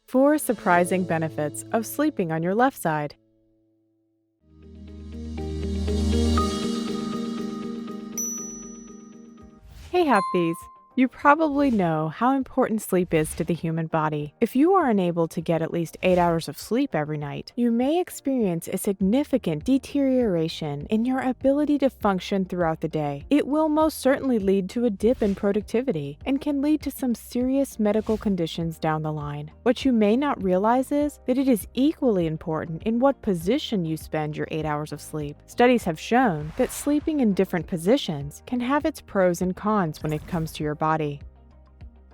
4 surprising benefits of sleeping on your left side. Hey Hapthies! You probably know how important sleep is to the human body. If you are unable to get at least 8 hours of sleep every night, you may experience a significant deterioration in your ability to function throughout the day. It will most certainly lead to a dip in productivity and can lead to some serious medical conditions down the line. What you may not realize is that it is equally important in what position you spend your 8 hours of sleep. Studies have shown that sleeping in different positions can have its pros and cons when it comes to your body.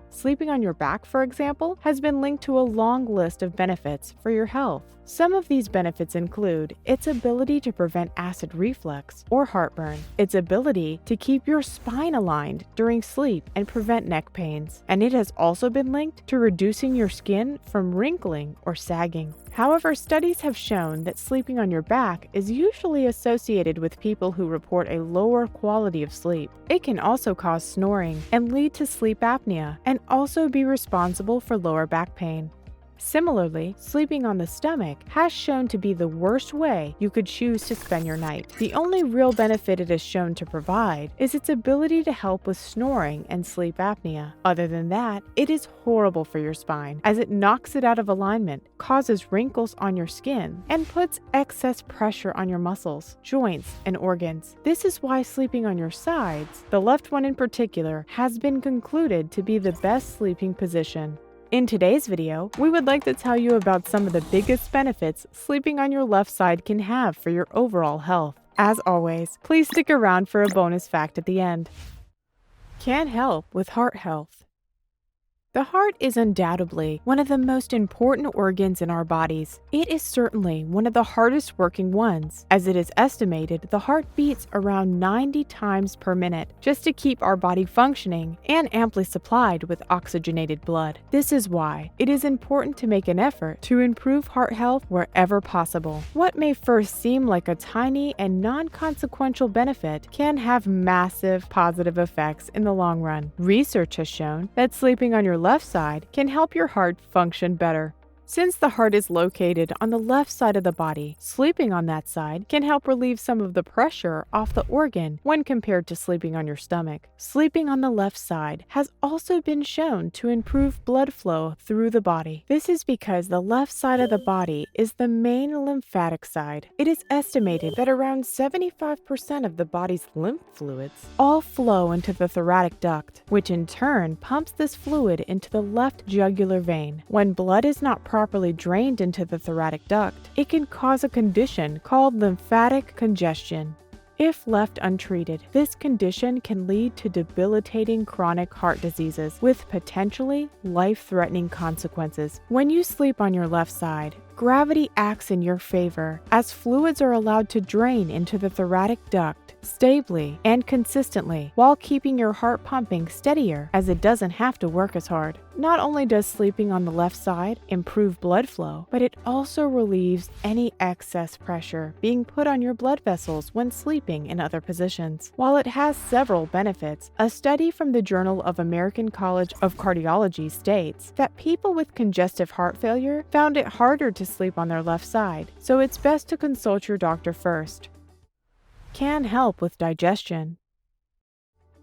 Sleeping on your back, for example, has been linked to a long list of benefits for your health. Some of these benefits include its ability to prevent acid reflux or heartburn, its ability to keep your spine aligned during sleep and prevent neck pains, and it has also been linked to reducing your skin from wrinkling or sagging. However, studies have shown that sleeping on your back is usually associated with people who report a lower quality of sleep. It can also cause snoring and lead to sleep apnea, and also be responsible for lower back pain. Similarly, sleeping on the stomach has shown to be the worst way you could choose to spend your night. The only real benefit it is shown to provide is its ability to help with snoring and sleep apnea. Other than that, it is horrible for your spine, as it knocks it out of alignment, causes wrinkles on your skin, and puts excess pressure on your muscles, joints, and organs. This is why sleeping on your sides, the left one in particular, has been concluded to be the best sleeping position. In today's video, we would like to tell you about some of the biggest benefits sleeping on your left side can have for your overall health. As always, please stick around for a bonus fact at the end. Can help with heart health. The heart is undoubtedly one of the most important organs in our bodies. It is certainly one of the hardest working ones, as it is estimated the heart beats around 90 times per minute just to keep our body functioning and amply supplied with oxygenated blood. This is why it is important to make an effort to improve heart health wherever possible. What may first seem like a tiny and non-consequential benefit can have massive positive effects in the long run. Research has shown that sleeping on your left side can help your heart function better. Since the heart is located on the left side of the body, sleeping on that side can help relieve some of the pressure off the organ when compared to sleeping on your stomach. Sleeping on the left side has also been shown to improve blood flow through the body. This is because the left side of the body is the main lymphatic side. It is estimated that around 75% of the body's lymph fluids all flow into the thoracic duct, which in turn pumps this fluid into the left jugular vein. When blood is not properly drained into the thoracic duct, it can cause a condition called lymphatic congestion. If left untreated, this condition can lead to debilitating chronic heart diseases with potentially life-threatening consequences. When you sleep on your left side, gravity acts in your favor as fluids are allowed to drain into the thoracic duct stably and consistently while keeping your heart pumping steadier, as it doesn't have to work as hard. Not only does sleeping on the left side improve blood flow, but it also relieves any excess pressure being put on your blood vessels when sleeping in other positions. While it has several benefits, a study from the Journal of American College of Cardiology states that people with congestive heart failure found it harder to sleep on their left side, so it's best to consult your doctor first. Can help with digestion.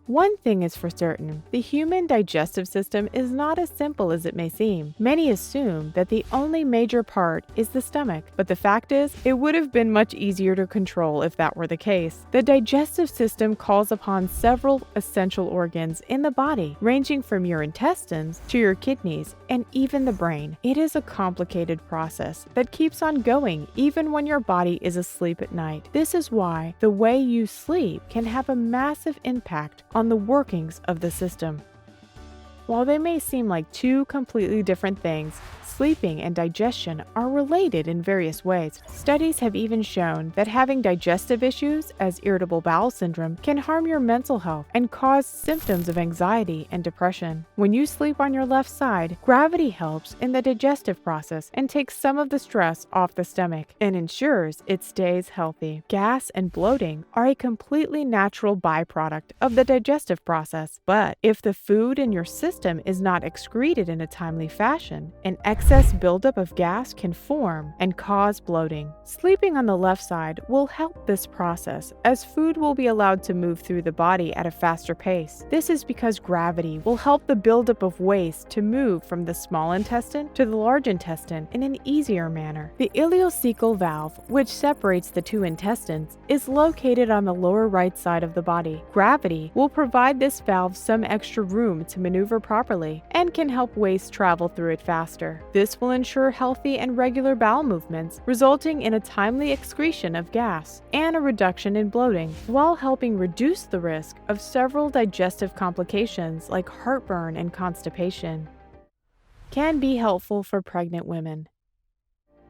One thing is for certain, the human digestive system is not as simple as it may seem. Many assume that the only major part is the stomach, but the fact is, it would have been much easier to control if that were the case. The digestive system calls upon several essential organs in the body, ranging from your intestines to your kidneys and even the brain. It is a complicated process that keeps on going even when your body is asleep at night. This is why the way you sleep can have a massive impact on the workings of the system. While they may seem like two completely different things, sleeping and digestion are related in various ways. Studies have even shown that having digestive issues, as irritable bowel syndrome, can harm your mental health and cause symptoms of anxiety and depression. When you sleep on your left side, gravity helps in the digestive process and takes some of the stress off the stomach and ensures it stays healthy. Gas and bloating are a completely natural byproduct of the digestive process, but if the food in your system system is not excreted in a timely fashion, an excess buildup of gas can form and cause bloating. Sleeping on the left side will help this process, as food will be allowed to move through the body at a faster pace. This is because gravity will help the buildup of waste to move from the small intestine to the large intestine in an easier manner. The ileocecal valve, which separates the two intestines, is located on the lower right side of the body. Gravity will provide this valve some extra room to maneuver properly and can help waste travel through it faster. This will ensure healthy and regular bowel movements, resulting in a timely excretion of gas and a reduction in bloating, while helping reduce the risk of several digestive complications like heartburn and constipation. Can be helpful for pregnant women.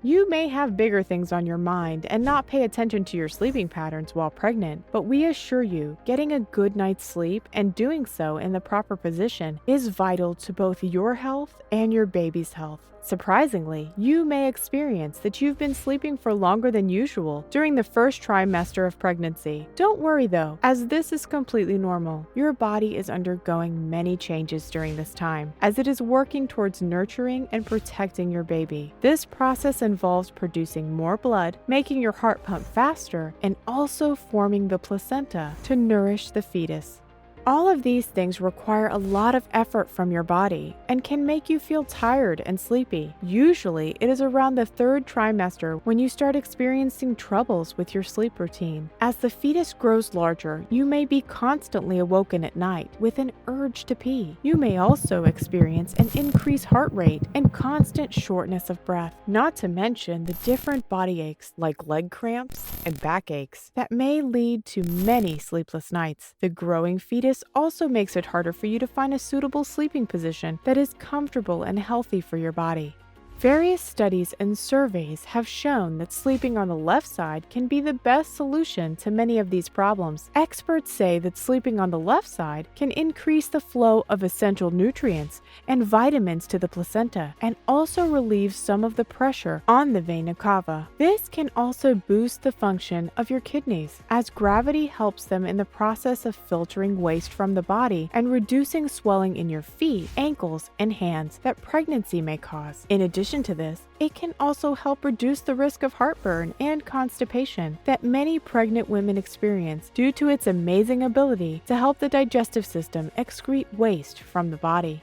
You may have bigger things on your mind and not pay attention to your sleeping patterns while pregnant, but we assure you, getting a good night's sleep and doing so in the proper position is vital to both your health and your baby's health. Surprisingly, you may experience that you've been sleeping for longer than usual during the first trimester of pregnancy. Don't worry though, as this is completely normal. Your body is undergoing many changes during this time, as it is working towards nurturing and protecting your baby. This process involves producing more blood, making your heart pump faster, and also forming the placenta to nourish the fetus. All of these things require a lot of effort from your body and can make you feel tired and sleepy. Usually, it is around the third trimester when you start experiencing troubles with your sleep routine. As the fetus grows larger, you may be constantly awoken at night with an urge to pee. You may also experience an increased heart rate and constant shortness of breath, not to mention the different body aches like leg cramps and back aches that may lead to many sleepless nights. The growing fetus also makes it harder for you to find a suitable sleeping position that is comfortable and healthy for your body. Various studies and surveys have shown that sleeping on the left side can be the best solution to many of these problems. Experts say that sleeping on the left side can increase the flow of essential nutrients and vitamins to the placenta and also relieve some of the pressure on the vena cava. This can also boost the function of your kidneys, as gravity helps them in the process of filtering waste from the body and reducing swelling in your feet, ankles, and hands that pregnancy may cause. In addition to this, it can also help reduce the risk of heartburn and constipation that many pregnant women experience due to its amazing ability to help the digestive system excrete waste from the body.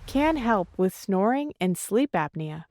Can help with snoring and sleep apnea.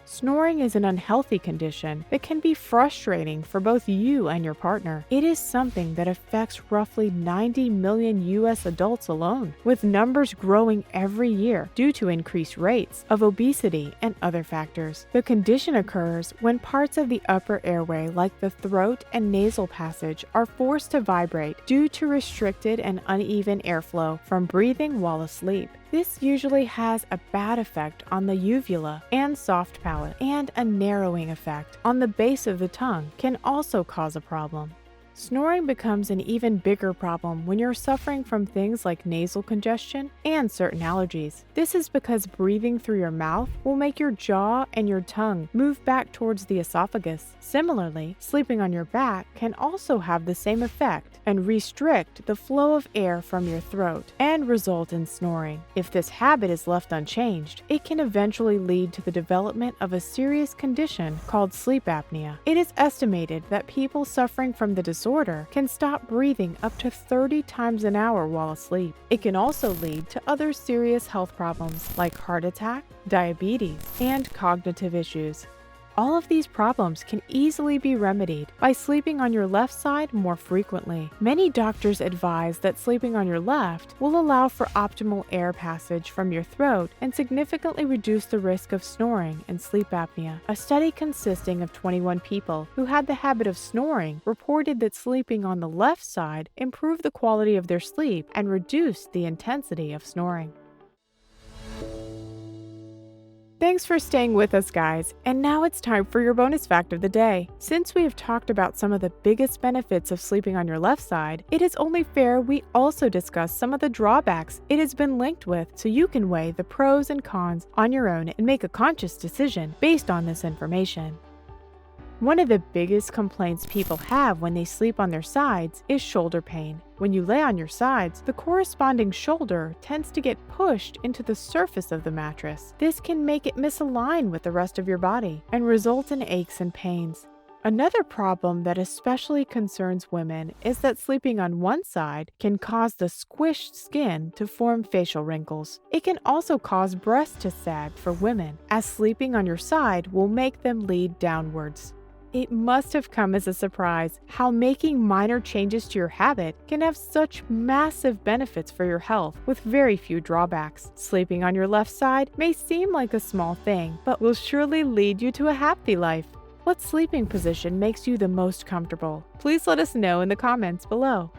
Snoring is an unhealthy condition that can be frustrating for both you and your partner. It is something that affects roughly 90 million U.S. adults alone, with numbers growing every year due to increased rates of obesity and other factors. The condition occurs when parts of the upper airway, like the throat and nasal passage, are forced to vibrate due to restricted and uneven airflow from breathing while asleep. This usually has a bad effect on the uvula and soft palate, and a narrowing effect on the base of the tongue can also cause a problem. Snoring becomes an even bigger problem when you're suffering from things like nasal congestion and certain allergies. This is because breathing through your mouth will make your jaw and your tongue move back towards the esophagus. Similarly, sleeping on your back can also have the same effect and restrict the flow of air from your throat and result in snoring. If this habit is left unchanged, it can eventually lead to the development of a serious condition called sleep apnea. It is estimated that people suffering from the disorder can stop breathing up to 30 times an hour while asleep. It can also lead to other serious health problems like heart attack, diabetes, and cognitive issues. All of these problems can easily be remedied by sleeping on your left side more frequently. Many doctors advise that sleeping on your left will allow for optimal air passage from your throat and significantly reduce the risk of snoring and sleep apnea. A study consisting of 21 people who had the habit of snoring reported that sleeping on the left side improved the quality of their sleep and reduced the intensity of snoring. Thanks for staying with us, guys, and now it's time for your bonus fact of the day. Since we have talked about some of the biggest benefits of sleeping on your left side, it is only fair we also discuss some of the drawbacks it has been linked with, so you can weigh the pros and cons on your own and make a conscious decision based on this information. One of the biggest complaints people have when they sleep on their sides is shoulder pain. When you lay on your sides, the corresponding shoulder tends to get pushed into the surface of the mattress. This can make it misalign with the rest of your body and result in aches and pains. Another problem that especially concerns women is that sleeping on one side can cause the squished skin to form facial wrinkles. It can also cause breasts to sag for women, as sleeping on your side will make them lead downwards. It must have come as a surprise how making minor changes to your habit can have such massive benefits for your health with very few drawbacks. Sleeping on your left side may seem like a small thing, but will surely lead you to a happy life. What sleeping position makes you the most comfortable? Please let us know in the comments below.